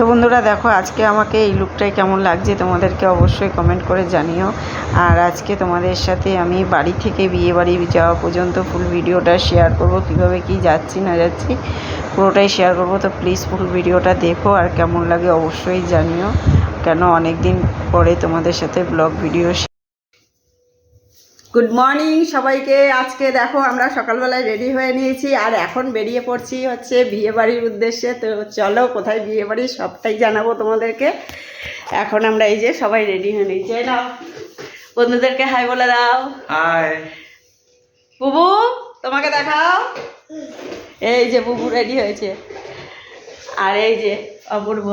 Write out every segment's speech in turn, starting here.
তো বন্ধুরা দেখো আজকে আমাকে এই লুকটাই কেমন লাগছে তোমাদেরকে অবশ্যই কমেন্ট করে জানিও। আর আজকে তোমাদের সাথে আমি বাড়ি থেকে বিয়ে বাড়ি যাওয়া পর্যন্ত ফুল ভিডিওটা শেয়ার করব, কিভাবে কি যাচ্ছি না যাচ্ছি পুরোটাই শেয়ার করব। তো প্লিজ ফুল ভিডিওটা দেখো আর কেমন লাগে অবশ্যই জানিও, কেন অনেক দিন পরে তোমাদের সাথে ব্লগ ভিডিও। গুড মর্নিং সবাইকে। আজকে দেখো আমরা সকালবেলায় রেডি হয়ে নিয়েছি আর এখন বেরিয়ে পড়ছি হচ্ছে বিয়ে বাড়ির উদ্দেশ্যে। তো চলো কোথায় বিয়ে বাড়ি সবটাই জানাবো তোমাদেরকে। এখন আমরা এই যে সবাই রেডি হয়ে নিয়েছি। নাও বন্ধুদেরকে হাই বলে দাও। হাই বুবু তোমাকে দেখাও। এই যে বুবু রেডি হয়েছে আর এই যে অপূর্ব,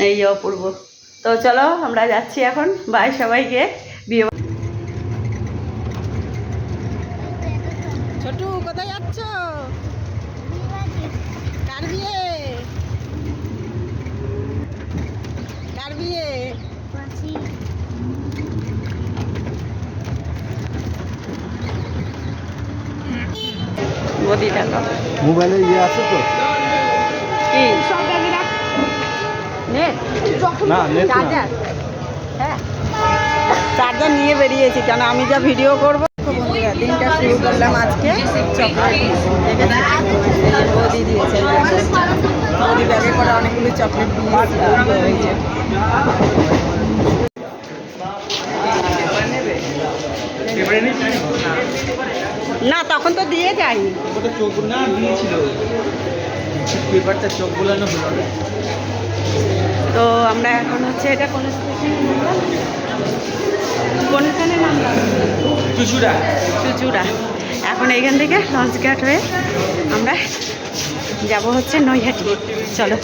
এই যে অপূর্ব। তো চলো আমরা যাচ্ছি এখন। বাই সবাইকে। বিয়ে ছোটু কোথায় যাচ্ছ? কার বিয়ে? কার বিয়ে? মোদি টাকা মোবাইলে ইয়ে আছে তো? কি নেট? না নেট না। চার্জার? হ্যাঁ চার্জার নিয়ে বেরিয়েছি, কেন আমি যা ভিডিও করবো। বন্ধুরা দিনটা শুরু করলাম আজকে চকলেট বৌদি দিয়েছে। বৌদি ব্যাগে করে অনেকগুলো চকলেট দিয়েছে। না তখন তো দিয়ে যায়নি। ওটা চোখ না দিয়েছিল, পেপারটা চোখ বোলানো হলো না। তো আমরা এখন হচ্ছে এটা কোন স্টেশনে নামলাম? কোন স্টেশনে নামলাম? চুচুড়া। চুচুড়া। এখন এইখান থেকে লঞ্চ ঘাট হয়ে আমরা যাব হচ্ছে নৈহাটি। চলো।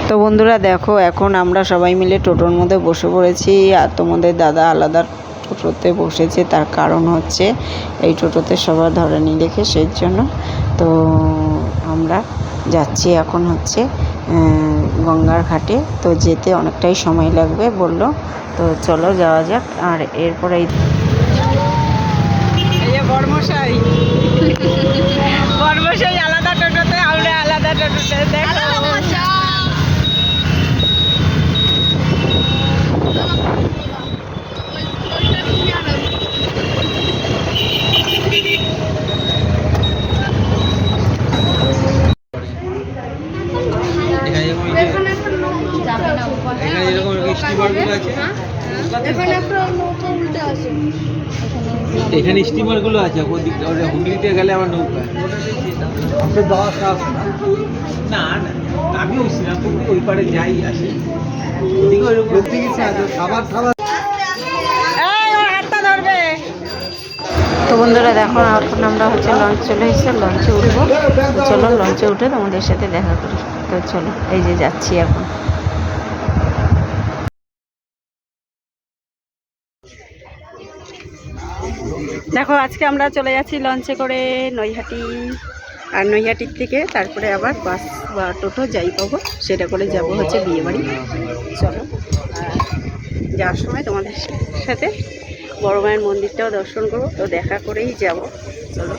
তো বন্ধুরা দেখো এখন আমরা সবাই মিলে টোটোর মধ্যে বসে পড়েছি আর তোমাদের দাদা আলাদা টোটোতে বসেছে। তার কারণ হচ্ছে এই টোটোতে সবার ধরেনি দেখে, সেই জন্য। তো আমরা যাচ্ছি এখন হচ্ছে গঙ্গার ঘাটে। তো যেতে অনেকটাই সময় লাগবে বললো। তো চলো যাওয়া যাক। আর এরপরে এই যে বর্মশাই বর্মশাই আলাদা টোটোতে, আমরা আলাদা টোটোতে। দেখো এখানে স্টিমার গুলো আছে, হুগলিতে গেলে আবার নৌকা। না না আমি ওই শ্রীরামপুর থেকে ওই পারে যাই আসি। তো বন্ধুরা দেখো এখন আমরা হচ্ছে লঞ্চ চলে এসেছে, লঞ্চে উঠবো। চলো লঞ্চে উঠে তোমাদের সাথে দেখা করি। তো চলো এই যে যাচ্ছি এখন। দেখো আজকে আমরা চলে যাচ্ছি লঞ্চে করে নৈহাটি। আর নৈহাটির থেকে তারপরে আবার বাস বা টোটো যাই পাবো সেটা করে যাব হচ্ছে বিয়ে বাড়ি। চলো যাওয়ার সময় তোমাদের সাথে বড় মায়ের মন্দিরটাও দর্শন করবো। তো দেখা করেই যাব। চলো।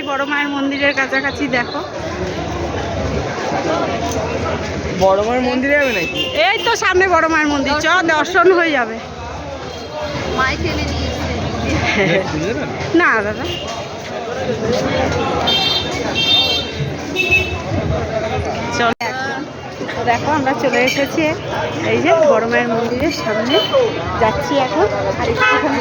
বড় মায়ের মন্দিরের কাছাকাছি। দেখো বড় মায়ের মন্দিরে যাবে নাকি? এই তো সামনে বড় মায়ের মন্দির, চ দর্শন হয়ে যাবে। না দাদা চল। তো দেখো আমরা চলে এসেছি এই যে বড় মায়ের মন্দিরের সামনে যাচ্ছি এখন। আর একটুখানি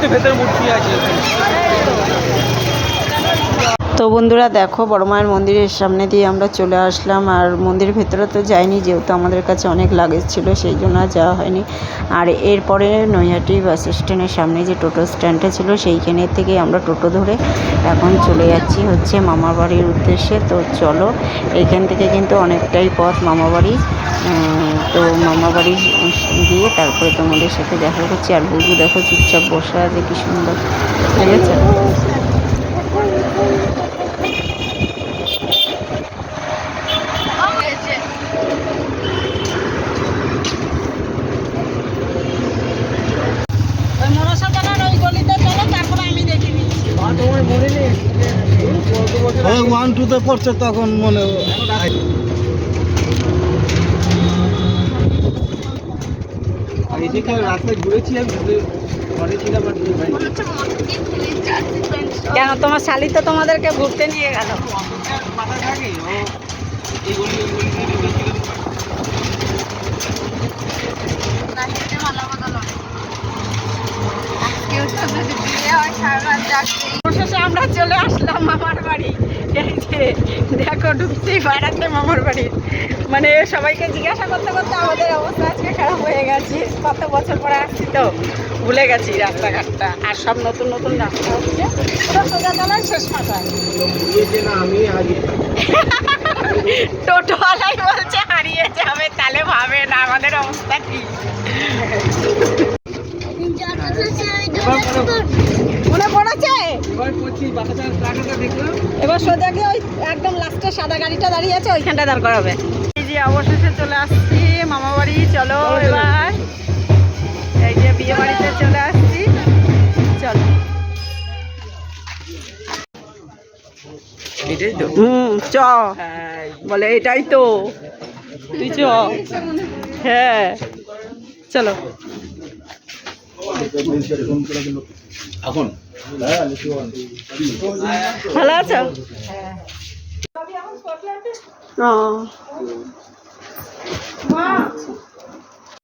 মন্দিরের ভেতরে মূর্তি আছে ওখানে। তো বন্ধুরা দেখো বড় মায়ের মন্দিরের সামনে দিয়ে আমরা চলে আসলাম। আর মন্দিরের ভেতরে তো যাইনি, যেহেতু আমাদের কাছে অনেক লাগেজ ছিল, সেই জন্য আর যাওয়া হয়নি। আর এরপরে নৈহাটি বাস স্ট্যান্ডের সামনে যে টোটো স্ট্যান্ডটা ছিল, সেইখানে থেকে আমরা টোটো ধরে এখন চলে যাচ্ছি হচ্ছে মামার বাড়ির উদ্দেশ্যে। তো চলো, এইখান থেকে কিন্তু অনেকটাই পথ মামা বাড়ি। তো মামা বাড়ি গিয়ে তারপরে তোমাদের সাথে দেখা করছি। আর বুবু দেখো চুপচাপ বসে আছে, কি সুন্দর, ঠিক আছে। তোমার মনে নেই? 1-2 পড়ছে তখন মনে এদিকে রাস্তায় ঘুরেছি আমি, ঘরে ছিলাম আর ঘুরে পাইনি। কেন তোমার শালি তো তোমাদেরকে ঘুরতে নিয়ে গেল। মাথা থাকে ও এই গলি ওই গলি দিয়ে ঢুকেছিল। অবশেষে আমরা চলে আসলাম মামার বাড়ি। এই যে দেখো, ঢুকতেই পাড়াতে মামার বাড়ি। মানে সবাইকে জিজ্ঞাসা করতে করতে আমাদের অবস্থা আজকে খারাপ হয়ে গেছে। কত বছর পরে আসছি তো ভুলে গেছি রাস্তাঘাটটা। আর সব নতুন নতুন রাস্তা হচ্ছে, পুরো সোজা তলায় শেষ মাথায়। গিয়েছে না, আমি আগে টোটোওয়ালাই বলছে হারিয়ে যাবে, তাহলে ভাবে না আমাদের অবস্থা কি। মনে পড়েছে? এবার করছি বাসাটা রাখাটা দেখলাম। এবার সোজা গিয়ে ওই একদম লাস্টে সাদা গাড়িটা দাঁড়িয়ে আছে, ওইখানটা দাঁড় করাবে। এই যে অবশেষে চলে আসছি মামা বাড়ি। চলো এবার এই যে বিয়ে বাড়িতে চলে আসছি, চলো। এটাই তো। চ বলে এটাই তো, তুই চ। হ্যাঁ চলো। এখন ভালো আছো? ও